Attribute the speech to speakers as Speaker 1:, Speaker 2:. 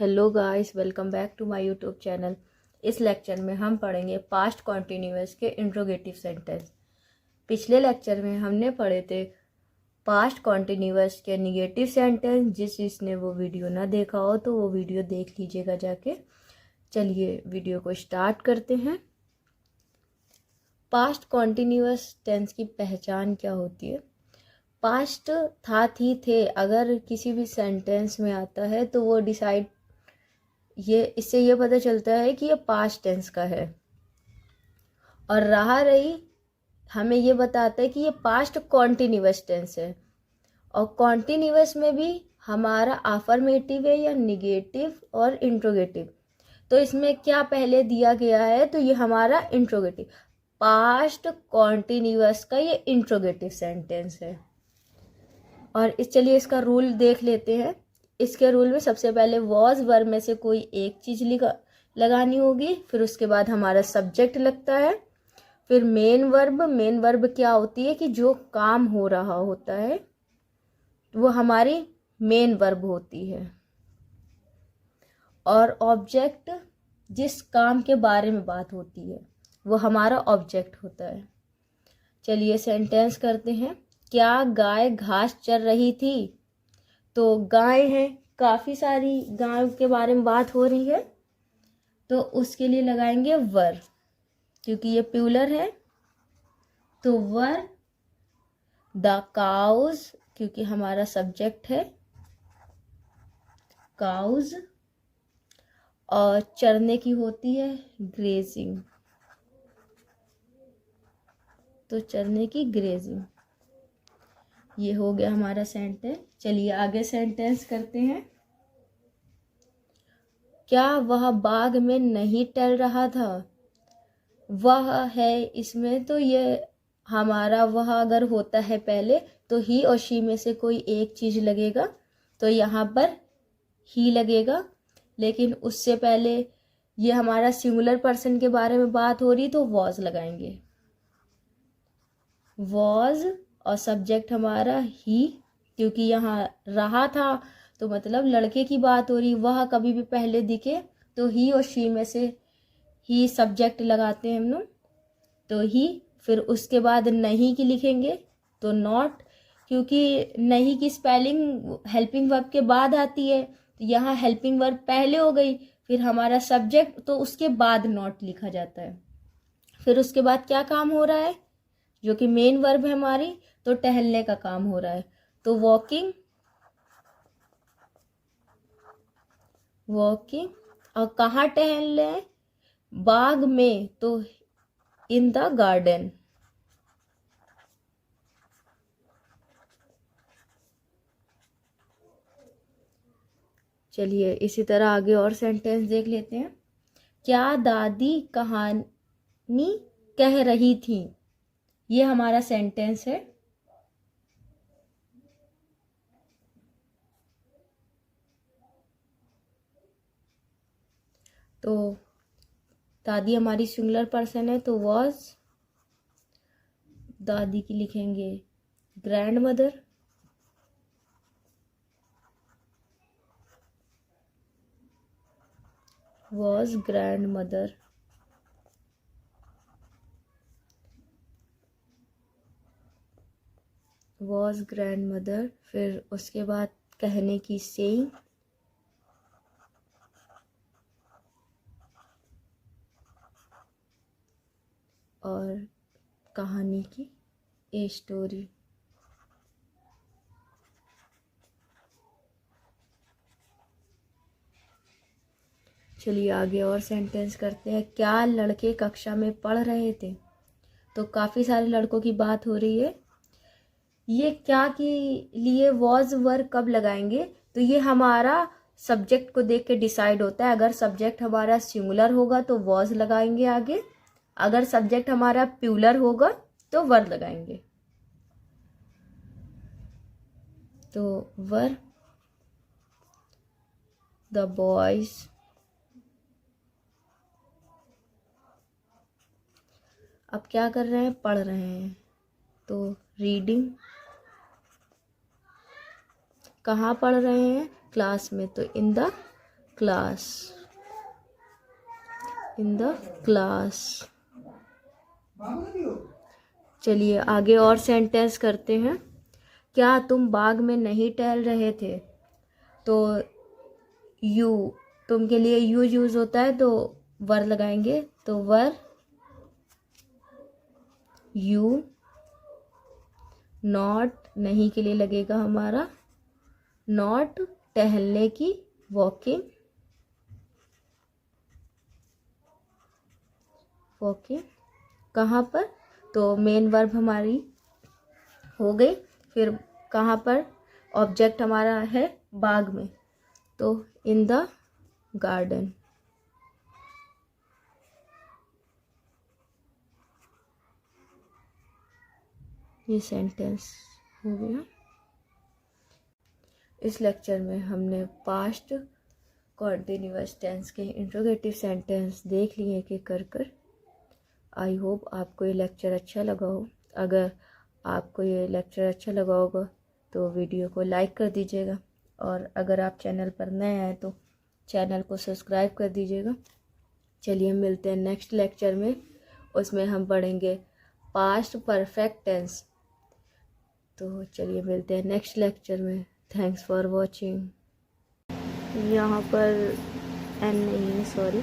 Speaker 1: Hello guys, welcome back to my YouTube channel. इस lecture में हम पढ़ेंगे पास्ट कॉन्टिन्यूअस के इंट्रोगेटिव सेंटेंस। पिछले लेक्चर में हमने पढ़े थे पास्ट कॉन्टिन्यूअस के निगेटिव सेंटेंस। जिसने वो वीडियो ना देखा हो तो वो वीडियो देख लीजिएगा जाके। चलिए वीडियो को स्टार्ट करते हैं। पास्ट कॉन्टिन्यूअस टेंस की पहचान क्या होती है? पास्ट था, थी, थे अगर किसी भी सेंटेंस में आता है तो वो इससे ये पता चलता है कि ये पास्ट टेंस का है। और रहा रही हमें ये बताता है कि ये पास्ट कॉन्टिन्यूअस टेंस है। और कॉन्टिन्यूअस में भी हमारा अफर्मेटिव है या निगेटिव और इंट्रोगेटिव। तो इसमें क्या पहले दिया गया है? तो ये हमारा इंट्रोगेटिव, पास्ट कॉन्टिन्यूअस का ये इंट्रोगेटिव सेंटेंस है। और चलिए इसका रूल देख लेते हैं। इसके रूल में सबसे पहले वॉज वर्ब में से कोई एक चीज लगानी होगी, फिर उसके बाद हमारा सब्जेक्ट लगता है, फिर मेन वर्ब क्या होती है कि जो काम हो रहा होता है वो हमारी मेन वर्ब होती है। और ऑब्जेक्ट जिस काम के बारे में बात होती है वो हमारा ऑब्जेक्ट होता है। चलिए सेंटेंस करते हैं। क्या गाय घास चर रही थी? तो गाय है, काफी सारी गायों के बारे में बात हो रही है तो उसके लिए लगाएंगे वर, क्योंकि ये प्लूरल है तो वर। द काउज, क्योंकि हमारा सब्जेक्ट है काउज। और चरने की होती है ग्रेजिंग, तो चरने की ग्रेजिंग। ये हो गया हमारा सेंटेंस। चलिए आगे सेंटेंस करते हैं। क्या वह बाग में नहीं टहल रहा था? वह है इसमें, तो ये हमारा वह अगर होता है पहले तो ही और शी में से कोई एक चीज लगेगा, तो यहाँ पर ही लगेगा। लेकिन उससे पहले ये हमारा सिंगुलर पर्सन के बारे में बात हो रही तो वॉज लगाएंगे, वॉज। और सब्जेक्ट हमारा ही, क्योंकि यहाँ रहा था तो मतलब लड़के की बात हो रही। वह कभी भी पहले दिखे तो ही और शी में से ही सब्जेक्ट लगाते हैं हम लोग, तो ही। फिर उसके बाद नहीं की लिखेंगे तो नॉट, क्योंकि नहीं की स्पेलिंग हेल्पिंग वर्ब के बाद आती है तो यहाँ हेल्पिंग वर्ब पहले हो गई, फिर हमारा सब्जेक्ट, तो उसके बाद नॉट लिखा जाता है। फिर उसके बाद क्या काम हो रहा है? जो कि मेन वर्ब है हमारी, तो टहलने का काम हो रहा है, तो वॉकिंग, वॉकिंग। और कहाँ टहल रहे हैं? बाग में, तो इन द गार्डन। चलिए इसी तरह आगे और सेंटेंस देख लेते हैं। क्या दादी कहानी कह रही थी? ये हमारा सेंटेंस है। तो दादी हमारी सिंगुलर पर्सन है तो वॉज। दादी की लिखेंगे grand mother. Was grand mother. Was grand mother. फिर उसके बाद कहने की सेइंग, और कहानी की ए स्टोरी। चलिए आगे और सेंटेंस करते हैं। क्या लड़के कक्षा में पढ़ रहे थे? तो काफ़ी सारे लड़कों की बात हो रही है। ये क्या के लिए वॉज वर्ब कब लगाएंगे? तो ये हमारा सब्जेक्ट को देख के डिसाइड होता है। अगर सब्जेक्ट हमारा सिंगुलर होगा तो वॉज लगाएंगे आगे, अगर सब्जेक्ट हमारा प्लूरल होगा तो वर लगाएंगे। तो वर द बॉयज। अब क्या कर रहे हैं? पढ़ रहे हैं, तो रीडिंग। कहाँ पढ़ रहे हैं? क्लास में, तो in the class, in the class. चलिए आगे और सेंटेंस करते हैं। क्या तुम बाग में नहीं टहल रहे थे? तो यू, तुम के लिए यू यूज होता है तो वर लगाएंगे, तो वर यू। नॉट, नहीं के लिए लगेगा हमारा नॉट, टहलने की वॉकिंग, वॉकिंग कहाँ पर? तो मेन वर्ब हमारी हो गई। फिर कहाँ पर? ऑब्जेक्ट हमारा है बाग में, तो इन द गार्डन। ये सेंटेंस हो गया। इस लेक्चर में हमने पास्ट कॉन्टिन्यूअस टेंस के इंट्रोगेटिव सेंटेंस देख लिए कि कर। आई होप आपको ये लेक्चर अच्छा लगा हो। अगर आपको ये लेक्चर अच्छा लगा होगा तो वीडियो को लाइक कर दीजिएगा, और अगर आप चैनल पर नए आए तो चैनल को सब्सक्राइब कर दीजिएगा। चलिए मिलते हैं नेक्स्ट लेक्चर में, उसमें हम पढ़ेंगे पास्ट परफेक्ट टेंस। तो चलिए मिलते हैं नेक्स्ट लेक्चर में। Thanks for watching. यहाँ पर एन नहीं है, सॉरी।